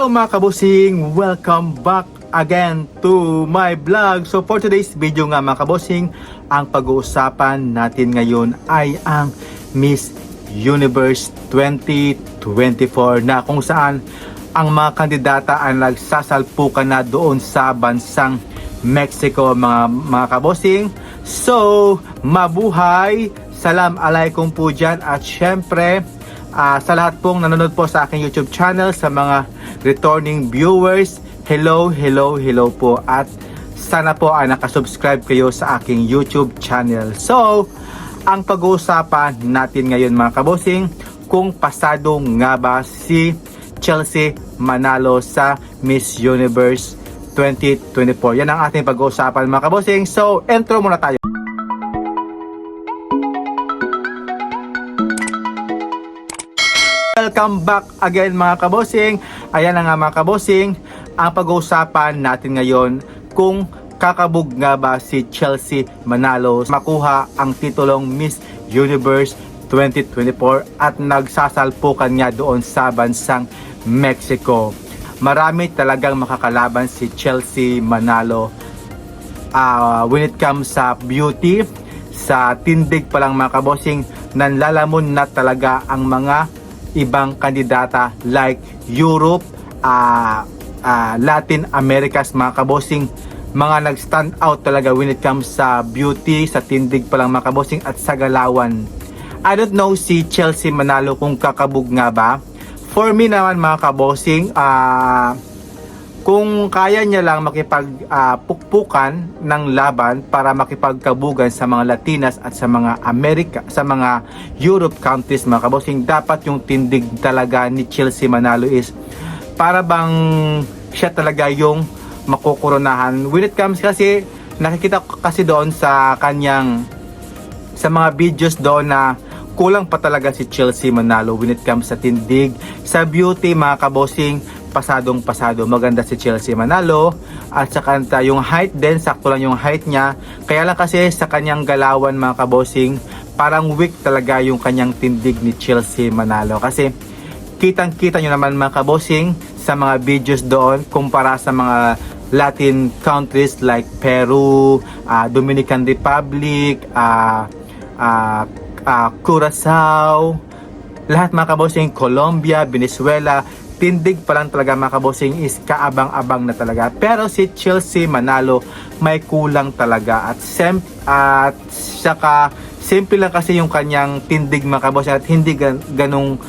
Hello mga kabosing! Welcome back again to my vlog. So for today's video nga mga kabosing, ang pag-uusapan natin ngayon ay ang Miss Universe 2024 na kung saan ang mga kandidata ay nagsasalpukan na doon sa bansang Mexico mga kabosing. So mabuhay! Salam alaikum po dyan at syempre sa lahat pong nanonood po sa aking YouTube channel, sa mga returning viewers, hello po at sana po ay nakasubscribe kayo sa aking YouTube channel. So, ang pag-uusapan natin ngayon mga kabosing, kung pasado nga ba si Chelsea Manalo sa Miss Universe 2024. Yan ang ating pag-uusapan mga kabosing. So, intro muna tayo. Welcome back again mga kabosing. Ayan na nga mga kabosing, ang pag-uusapan natin ngayon kung kakabog nga ba si Chelsea Manalo makuha ang titulong Miss Universe 2024 at nagsasalpukan niya doon sa bansang Mexico. Marami talagang makakalaban si Chelsea Manalo when it comes sa beauty, sa tindig pa lang mga kabosing, nanlalamon na talaga ang mga ibang kandidata like Europe, Latin Americas mga kabosing, mga nag-stand out talaga when it comes sa beauty, sa tindig pa lang mga kabosing at sa galawan. I don't know si Chelsea Manalo kung kakabog nga ba. For me naman mga kabosing, kung kaya niya lang makipagpukpukan ng laban para makipagkabugan sa mga Latinas at sa mga Amerika, sa mga Europe countries mga kabosing, dapat yung tindig talaga ni Chelsea Manalo is para bang siya talaga yung makukoronahan. When it comes kasi, nakikita ko kasi doon sa kanyang, sa mga videos doon na kulang pa talaga si Chelsea Manalo when it comes sa tindig, sa beauty mga kabosing. Pasadong pasado, maganda si Chelsea Manalo at sa kanta yung height din, sakto lang yung height niya, kaya lang kasi sa kanyang galawan mga kabosing, parang weak talaga yung kanyang tindig ni Chelsea Manalo kasi kitang kita nyo naman mga kabosing sa mga videos doon kumpara sa mga Latin countries like Peru, Dominican Republic, Curacao, lahat mga kabosing, Colombia, Venezuela, tindig pa lang talaga mga kabosing is kaabang-abang na talaga. Pero si Chelsea Manalo may kulang talaga at saka simple lang kasi yung kanyang tindig mga kabosing at hindi ganong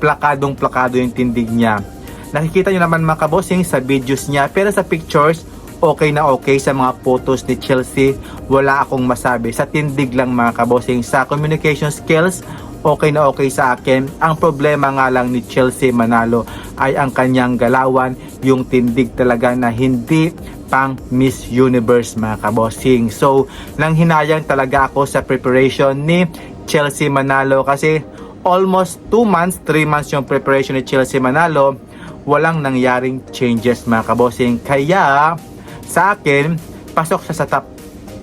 plakado yung tindig niya. Nakikita nyo naman mga kabosing sa videos niya, pero sa pictures okay na okay. Sa mga photos ni Chelsea wala akong masabi. Sa tindig lang mga kabosing, sa communication skills okay na okay sa akin. Ang problema nga lang ni Chelsea Manalo ay ang kanyang galawan, yung tindig talaga na hindi pang Miss Universe mga kabosing. So, nang hinayang talaga ako sa preparation ni Chelsea Manalo kasi almost 2 months, 3 months yung preparation ni Chelsea Manalo, walang nangyaring changes mga kabosing. Kaya, sa akin, pasok siya sa top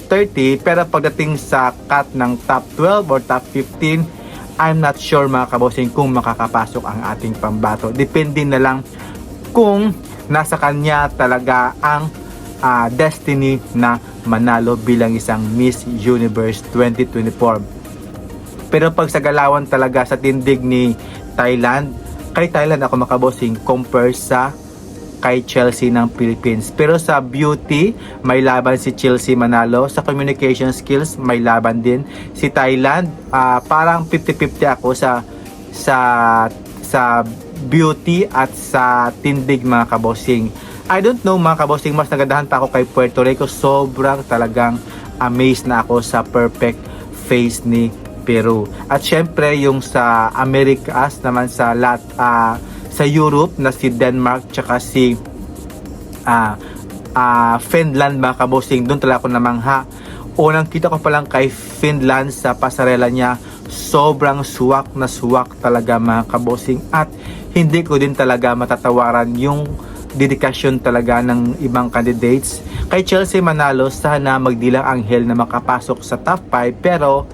30, pero pagdating sa cut ng top 12 or top 15, I'm not sure mga kabosing kung makakapasok ang ating pambato. Depende na lang kung nasa kanya talaga ang destiny na manalo bilang isang Miss Universe 2024. Pero pag sa galawan talaga sa tindig ni Thailand, kay Thailand ako makabosing compare sa kay Chelsea ng Philippines. Pero sa beauty, may laban si Chelsea Manalo. Sa communication skills, may laban din si Thailand. Parang 50-50 ako sa beauty at sa tindig mga kabosing. I don't know mga kabosing, mas nagandahan pa ako kay Puerto Rico. Sobrang talagang amazed na ako sa perfect face ni Peru. At syempre yung sa Americas naman sa Europe na si Denmark tsaka si Finland mga kabosing, doon talaga ako namangha. Unang kita ko pa lang kay Finland sa pasarela niya, sobrang suwak na suwak talaga mga kabosing at hindi ko din talaga matatawaran yung dedikasyon talaga ng ibang candidates. Kay Chelsea Manalo, sana magdilang anghel na makapasok sa top 5 pero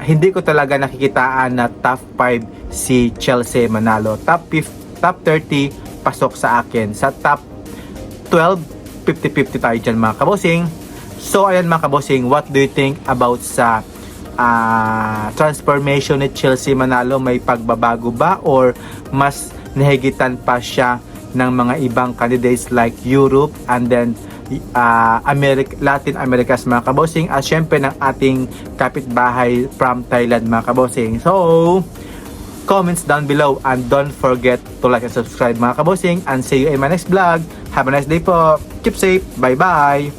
hindi ko talaga nakikitaan na top 5 si Chelsea Manalo. Top 30 pasok sa akin. Sa top 12, 50-50 tayo dyan mga kabosing. So ayan mga kabosing, what do you think about sa transformation ni Chelsea Manalo? May pagbabago ba or mas nahigitan pa siya ng mga ibang candidates like Europe and then Latin Americas mga kabosing, at syempre ng ating kapitbahay from Thailand mga kabosing. So comments down below and don't forget to like and subscribe mga kabosing, and see you in my next vlog. Have a nice day po. Keep safe. Bye bye.